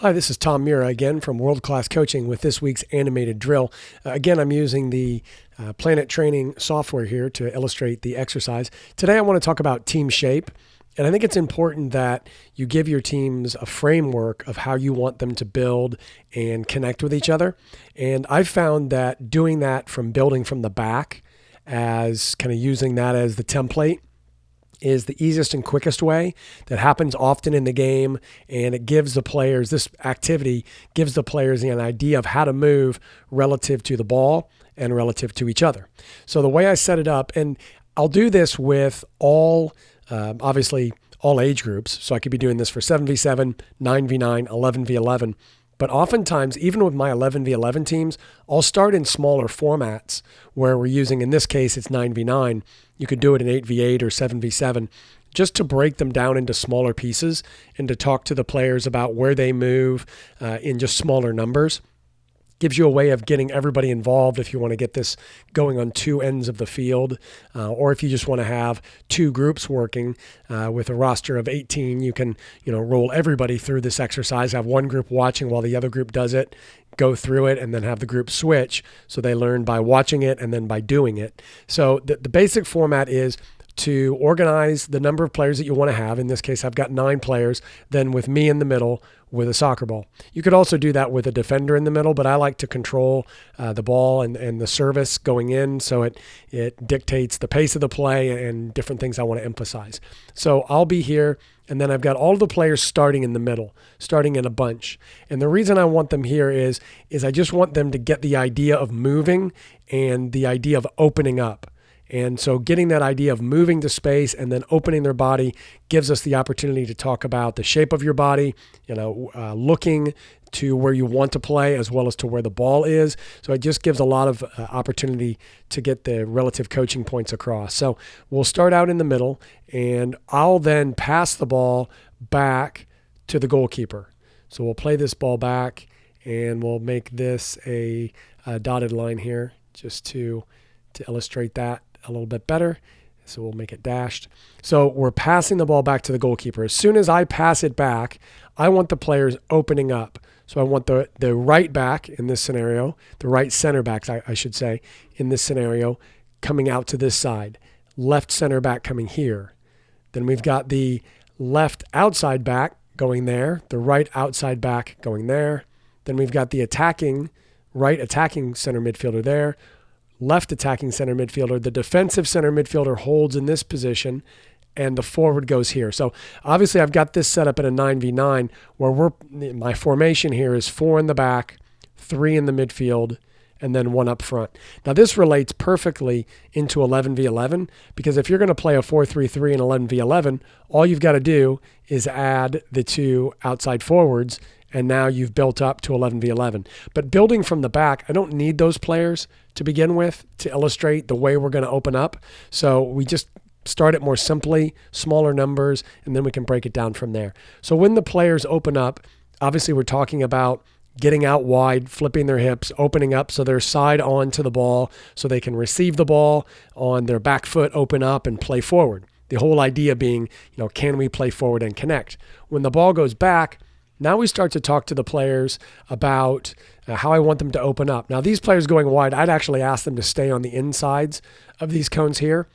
Hi, this is Tom Mira again from World Class Coaching with this week's animated drill. Again, I'm using the Planet Training software here to illustrate the exercise. Today I want to talk about team shape, and I think it's important that you give your teams a framework of how you want them to build and connect with each other. And I've found that doing that from building from the back, as kind of using that as the template, is the easiest and quickest way that happens often in the game, and it gives the players, this activity gives the players an idea of how to move relative to the ball and relative to each other. So the way I set it up, and I'll do this with all, obviously all age groups, so I could be doing this for 7v7, 9v9, 11v11, but oftentimes, even with my 11v11 teams, I'll start in smaller formats where we're using, in this case, it's 9v9. You could do it in 8v8 or 7v7, just to break them down into smaller pieces and to talk to the players about where they move in just smaller numbers. Gives you a way of getting everybody involved if you want to get this going on two ends of the field, or if you just want to have two groups working with a roster of 18, you can roll everybody through this exercise, have one group watching while the other group does it, go through it, and then have the group switch so they learn by watching it and then by doing it. So the basic format is to organize the number of players that you want to have. In this case, I've got 9 players, then with me in the middle with a soccer ball. You could also do that with a defender in the middle, but I like to control the ball and the service going in, so it dictates the pace of the play and different things I want to emphasize. So I'll be here, and then I've got all of the players starting in the middle, starting in a bunch. And the reason I want them here is I just want them to get the idea of moving and the idea of opening up. And so getting that idea of moving to space and then opening their body gives us the opportunity to talk about the shape of your body, looking to where you want to play as well as to where the ball is. So it just gives a lot of opportunity to get the relative coaching points across. So we'll start out in the middle, and I'll then pass the ball back to the goalkeeper. So we'll play this ball back, and we'll make this a dotted line here just to illustrate that a little bit better. So we'll make it dashed. So we're passing the ball back to the goalkeeper. As soon as I pass it back, I want the players opening up. So I want the right back in this scenario, the right center backs, I should say, in this scenario, coming out to this side. Left center back coming here. Then we've got the left outside back going there, the right outside back going there. Then we've got the right attacking center midfielder there, left attacking center midfielder. The defensive center midfielder holds in this position, and the forward goes here. So obviously I've got this set up in a 9v9 where my formation here is 4 in the back, 3 in the midfield, and then 1 up front. Now this relates perfectly into 11v11, because if you're going to play a 4-3-3 and 11v11, all you've got to do is add the 2 outside forwards, and now you've built up to 11v11. But building from the back, I don't need those players to begin with to illustrate the way we're going to open up. So we just start it more simply, smaller numbers, and then we can break it down from there. So when the players open up, obviously we're talking about getting out wide, flipping their hips, opening up so they're side on to the ball so they can receive the ball on their back foot, open up, and play forward. The whole idea being, can we play forward and connect? When the ball goes back, now we start to talk to the players about how I want them to open up. Now, these players going wide, I'd actually ask them to stay on the insides of these cones here.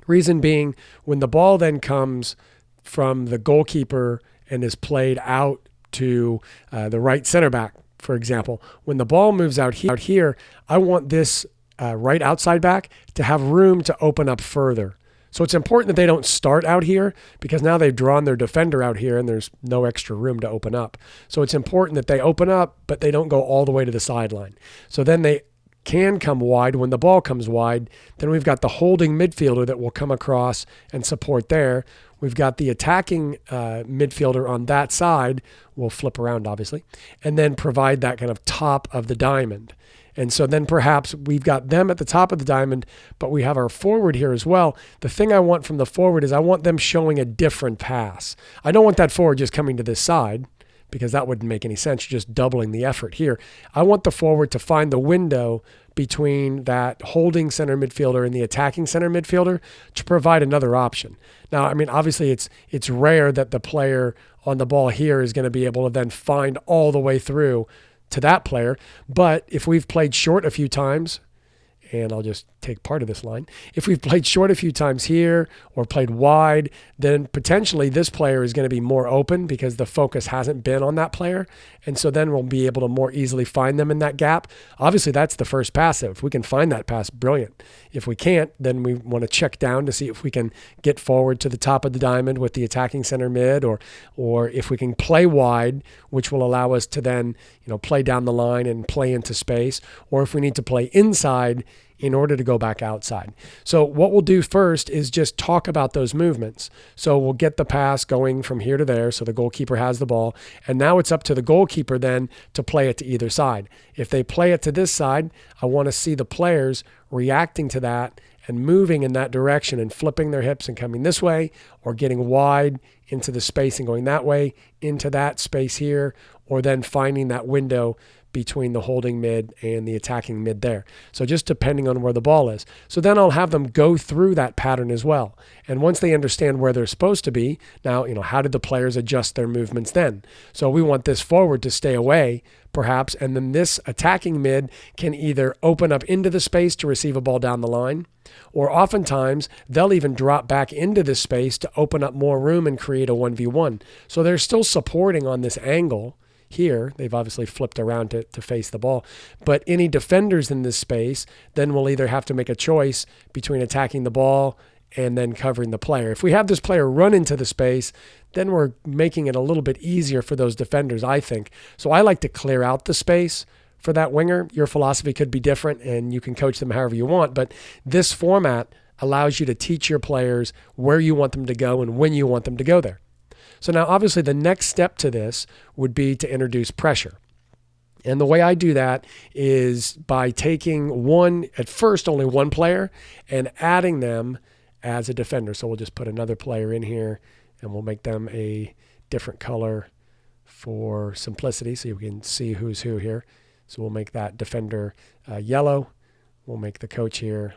Reason being, when the ball then comes from the goalkeeper and is played out to the right center back, for example, when the ball moves out here, I want this right outside back to have room to open up further. So it's important that they don't start out here, because now they've drawn their defender out here and there's no extra room to open up. So it's important that they open up, but they don't go all the way to the sideline. So then they can come wide. When the ball comes wide, then we've got the holding midfielder that will come across and support there. We've got the attacking midfielder on that side. We'll flip around, obviously, and then provide that kind of top of the diamond. And so then perhaps we've got them at the top of the diamond, but we have our forward here as well. The thing I want from the forward is I want them showing a different pass. I don't want that forward just coming to this side, because that wouldn't make any sense. You're just doubling the effort here. I want the forward to find the window between that holding center midfielder and the attacking center midfielder to provide another option. Now, I mean, obviously it's rare that the player on the ball here is going to be able to then find all the way through to that player. But if we've played short a few times, and I'll just take part of this line. If we've played short a few times here or played wide, then potentially this player is going to be more open because the focus hasn't been on that player. And so then we'll be able to more easily find them in that gap. Obviously, that's the first pass. If we can find that pass, brilliant. If we can't, then we want to check down to see if we can get forward to the top of the diamond with the attacking center mid, or if we can play wide, which will allow us to then, play down the line and play into space, or if we need to play inside in order to go back outside. So what we'll do first is just talk about those movements. So we'll get the pass going from here to there, so the goalkeeper has the ball, and now it's up to the goalkeeper then to play it to either side. If they play it to this side, I want to see the players reacting to that and moving in that direction and flipping their hips and coming this way, or getting wide into the space and going that way into that space here, or then finding that window between the holding mid and the attacking mid there. So just depending on where the ball is. So then I'll have them go through that pattern as well. And once they understand where they're supposed to be, now, how did the players adjust their movements then? So we want this forward to stay away, perhaps, and then this attacking mid can either open up into the space to receive a ball down the line, or oftentimes they'll even drop back into this space to open up more room and create a 1v1. So they're still supporting on this angle. Here, they've obviously flipped around to face the ball. But any defenders in this space then will either have to make a choice between attacking the ball and then covering the player. If we have this player run into the space, then we're making it a little bit easier for those defenders, I think. So I like to clear out the space for that winger. Your philosophy could be different, and you can coach them however you want. But this format allows you to teach your players where you want them to go and when you want them to go there. So now, obviously, the next step to this would be to introduce pressure. And the way I do that is by taking at first only one player, and adding them as a defender. So we'll just put another player in here, and we'll make them a different color for simplicity so you can see who's who here. So we'll make that defender yellow. We'll make the coach here.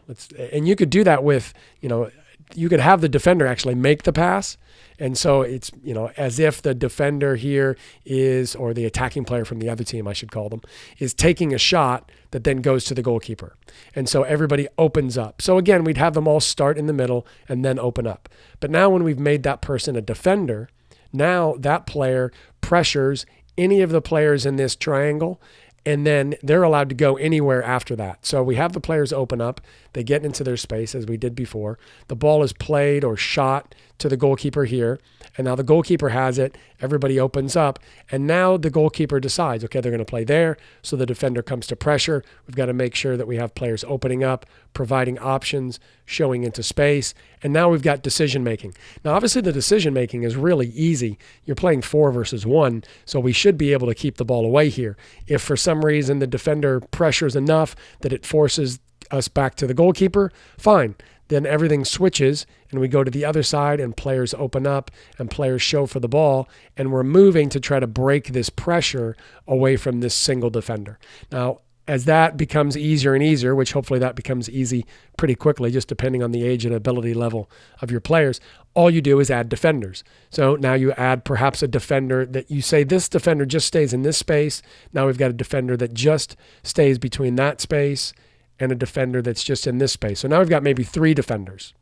And you could do that with, you could have the defender actually make the pass. And so it's, as if the defender here is, or the attacking player from the other team, I should call them, is taking a shot that then goes to the goalkeeper. And so everybody opens up. So again, we'd have them all start in the middle and then open up. But now when we've made that person a defender, now that player pressures any of the players in this triangle, and then they're allowed to go anywhere after that. So we have the players open up. They get into their space as we did before. The ball is played or shot to the goalkeeper here. And now the goalkeeper has it. Everybody opens up. And now the goalkeeper decides, okay, they're going to play there. So the defender comes to pressure. We've got to make sure that we have players opening up, providing options, showing into space. And now we've got decision making. Now, obviously, the decision making is really easy. You're playing 4 versus 1. So we should be able to keep the ball away here. If for some reason the defender pressures enough that it forces us back to the goalkeeper, fine. Then everything switches and we go to the other side and players open up and players show for the ball, and we're moving to try to break this pressure away from this single defender. Now, as that becomes easier and easier, which hopefully that becomes easy pretty quickly, just depending on the age and ability level of your players, all you do is add defenders. So now you add perhaps a defender that you say this defender just stays in this space. Now we've got a defender that just stays between that space and a defender that's just in this space. So now we've got maybe 3 defenders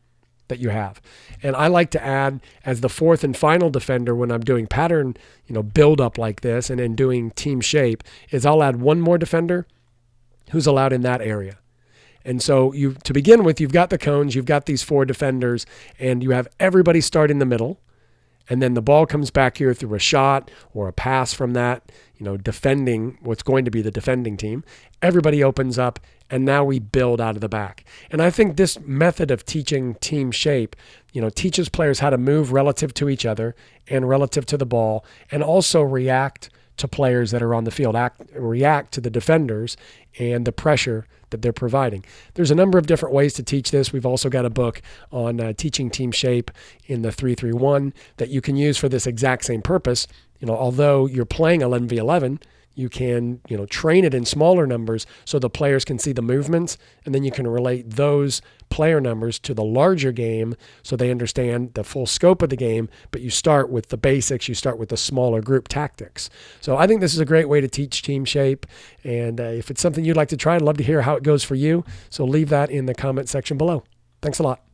that you have. And I like to add as the 4th and final defender when I'm doing pattern, build up like this and then doing team shape, is I'll add one more defender who's allowed in that area. And so to begin with, you've got the cones, you've got these 4 defenders, and you have everybody start in the middle. And then the ball comes back here through a shot or a pass from that, defending what's going to be the defending team. Everybody opens up, and now we build out of the back. And I think this method of teaching team shape, teaches players how to move relative to each other and relative to the ball, and also react to players that are on the field, react to the defenders and the pressure that they're providing. There's a number of different ways to teach this. We've also got a book on teaching team shape in the 3-3-1 that you can use for this exact same purpose. although you're playing 11v11, you can, train it in smaller numbers so the players can see the movements, and then you can relate those player numbers to the larger game so they understand the full scope of the game, but you start with the basics, you start with the smaller group tactics. So I think this is a great way to teach team shape, and if it's something you'd like to try, I'd love to hear how it goes for you. So leave that in the comment section below. Thanks a lot.